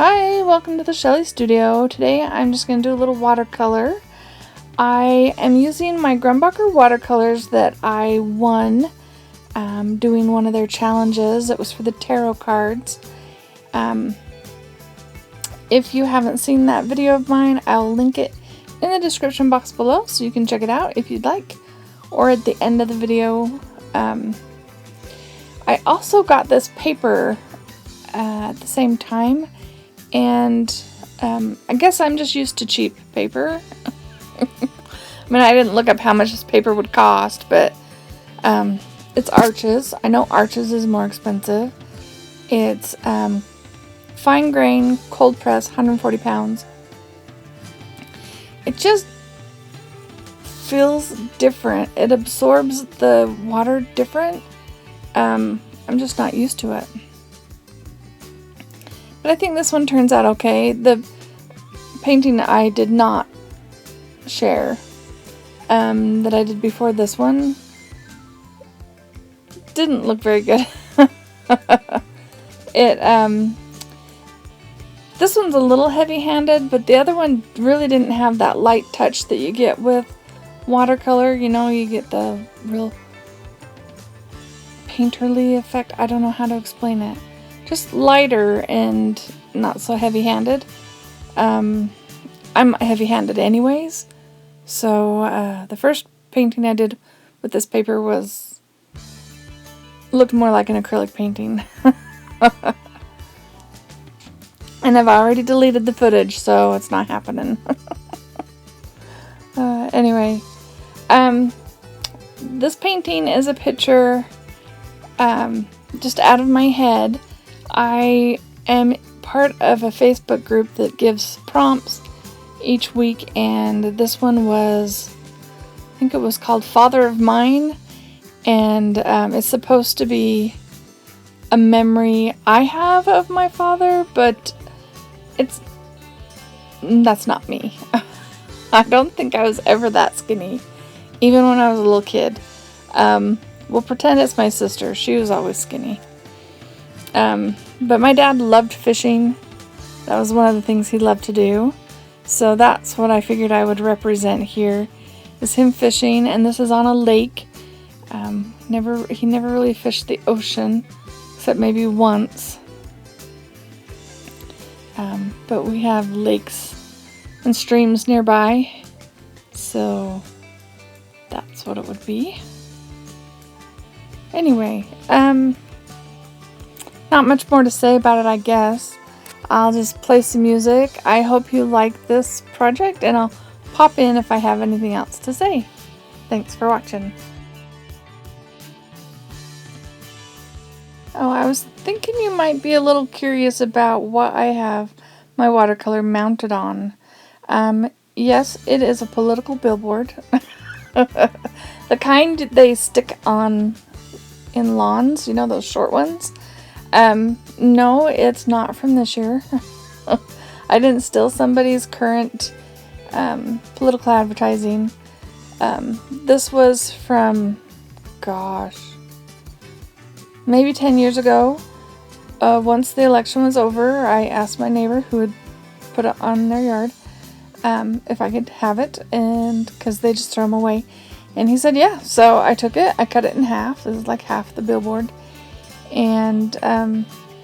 Hi, welcome to the Shelly Studio. Today I'm just going to do a little watercolor. I am using my Grumbacher watercolors that I won doing one of their challenges. It was for the tarot cards. If you haven't seen that video of mine, I'll link it in the description box below so you can check it out if you'd like, or at the end of the video. I also got this paper at the same time, and I guess I'm just used to cheap paper. I mean, I didn't look up how much this paper would cost, but it's Arches. I know Arches is more expensive. It's fine grain, cold press, 140 pounds. It just feels different. It absorbs the water different. I'm just not used to it. But I think this one turns out okay. The painting I did not share that I did before this one didn't look very good. This one's a little heavy-handed, but the other one really didn't have that light touch that you get with watercolor. You know, you get the real painterly effect. I don't know how to explain it. Just lighter and not so heavy-handed. I'm heavy-handed anyways, so the first painting I did with this paper looked more like an acrylic painting. And I've already deleted the footage, so it's not happening. Anyway, this painting is a picture just out of my head. I am part of a Facebook group that gives prompts each week, and this one was, I think it was called Father of Mine, and it's supposed to be a memory I have of my father, but that's not me. I don't think I was ever that skinny, even when I was a little kid. We'll pretend it's my sister. She was always skinny. But my dad loved fishing. That was one of the things he loved to do. So that's what I figured I would represent here, is him fishing, and this is on a lake. He never really fished the ocean, except maybe once. But we have lakes and streams nearby, so that's what it would be. Anyway, not much more to say about it, I guess. I'll just play some music. I hope you like this project, and I'll pop in if I have anything else to say. Thanks for watching. Oh, I was thinking you might be a little curious about what I have my watercolor mounted on. Yes, it is a political billboard. The kind they stick on in lawns, you know, those short ones. No, it's not from this year. I didn't steal somebody's current political advertising. This was from, gosh, maybe 10 years ago. Once the election was over, I asked my neighbor who had put it on their yard if I could have it, and because they just throw them away. And he said yeah, so I took it, I cut it in half. This is like half the billboard, and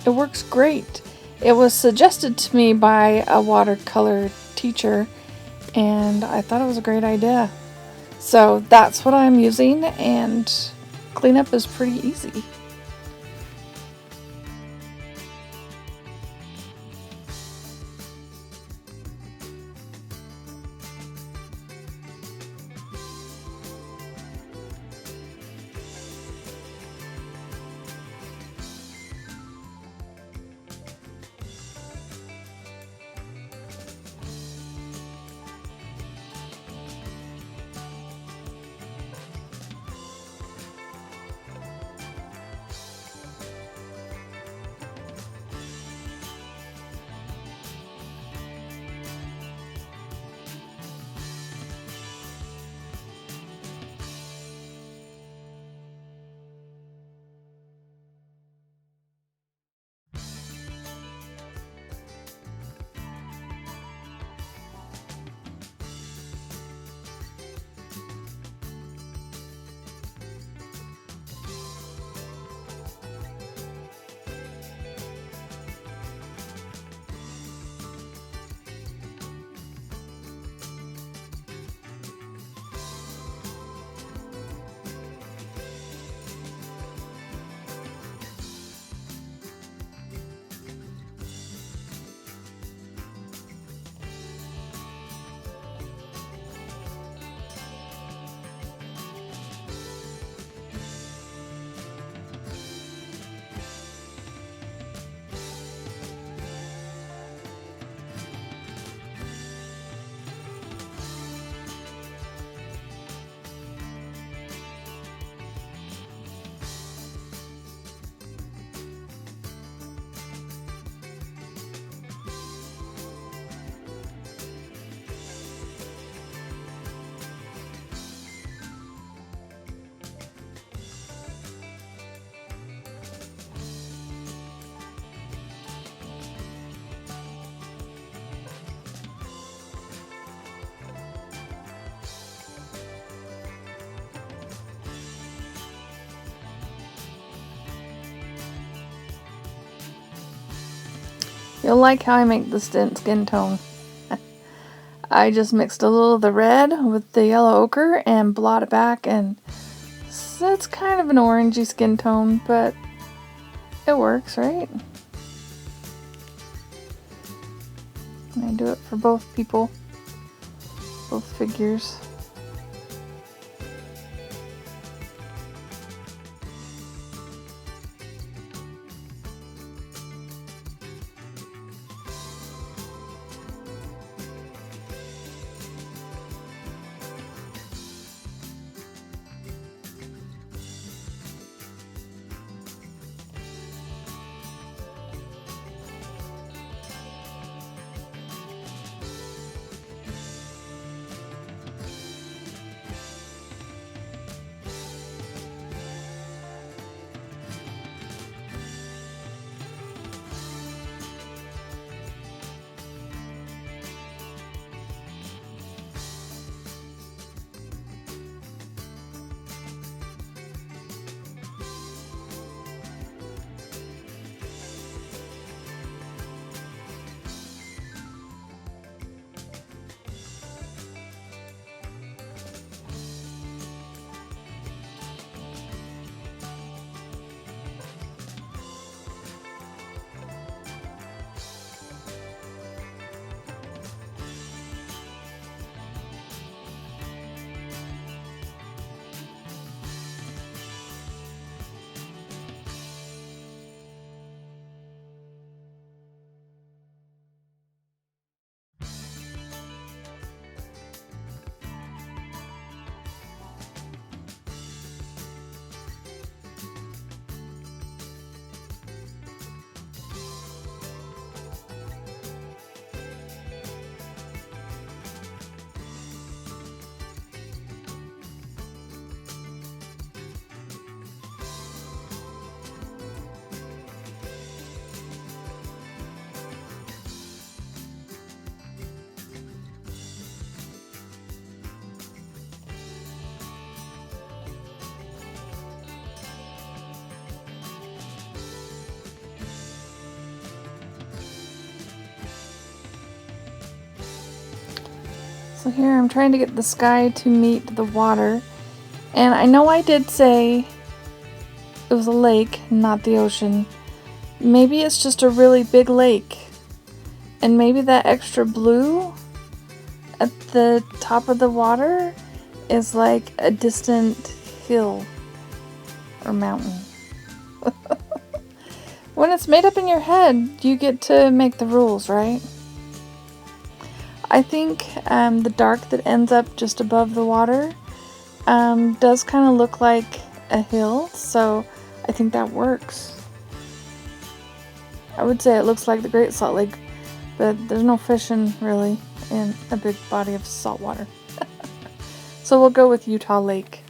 it works great. It was suggested to me by a watercolor teacher, and I thought it was a great idea. So that's what I'm using, and cleanup is pretty easy. You'll like how I make the skin tone. I just mixed a little of the red with the yellow ochre and blot it back, and it's kind of an orangey skin tone, but it works, right? And I do it for both people, both figures. So here I'm trying to get the sky to meet the water, and I know I did say it was a lake, not the ocean. Maybe it's just a really big lake, and maybe that extra blue at the top of the water is like a distant hill or mountain. When it's made up in your head, you get to make the rules, right? I think the dark that ends up just above the water does kind of look like a hill, so I think that works. I would say it looks like the Great Salt Lake, but there's no fishing really in a big body of salt water. So we'll go with Utah Lake.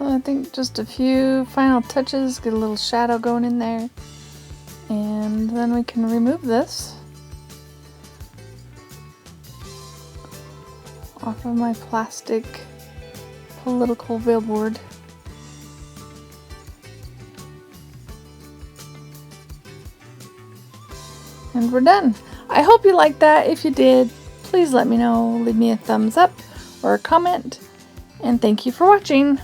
So I think just a few final touches, get a little shadow going in there, and then we can remove this off of my plastic political billboard. And we're done. I hope you liked that. If you did, please let me know. Leave me a thumbs up or a comment. And thank you for watching.